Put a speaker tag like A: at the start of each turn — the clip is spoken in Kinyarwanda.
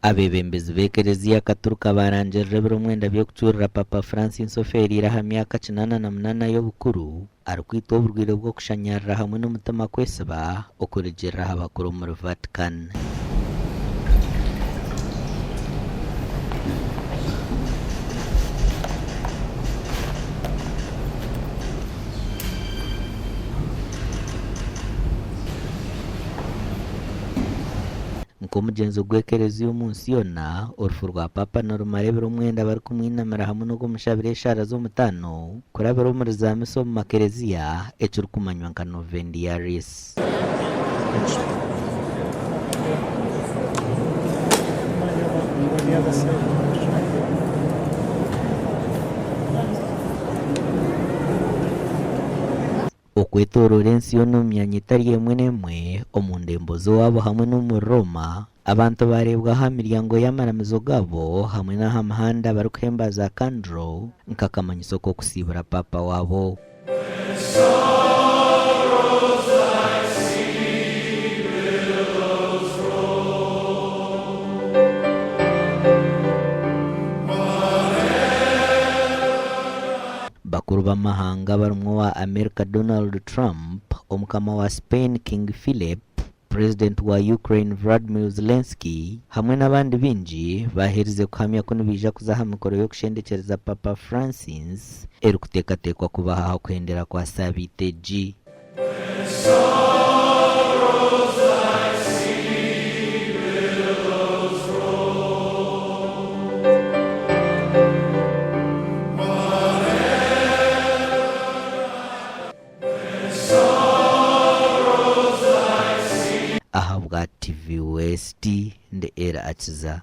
A: abebembezi b'ekereziya katolika baranjirire biri omwenda by'okucuurira papa Francis oferire aha myaka 88 y'obukuru arikwita oburwaire bw'okushanyarira hamwe n'omutima kwesiba okurugiirira aha bakuru muri Vatican. Nk'omugenzi gw'ekereziya omunsi yona orufu rwa papa nirumarebera omwenda bari kumwinamira hamwe n'ogw'omushabire eshara z'omutaano kurabira omuri za misa omu makereziya ekirikumanywa nka Novendiaris. Okwetoorora ensi yona omu myanya etari emwe n'emwe omu ndembo z'owaabo hamwe n'omu Roma abantu bareebwa aha miryango y'amaramizo gaabo hamwe n'aha muhanda barikuhembaza kandro nk'akamanyiso k'okusiibura papa waabo. Bakuru b'amahanga barumwo wa America Donald Trump, omukama wa Spain King Philip, President wa Ukraine Vladimir Zelensky hamwe n'abandi bingi baherize kuhamya ko nibija kuzaha mikoro y'okushendekereza papa Francis erikuteekateekwa kubaha kuhendera kwa Sabite G. Ahabwa TV West nde era akiza.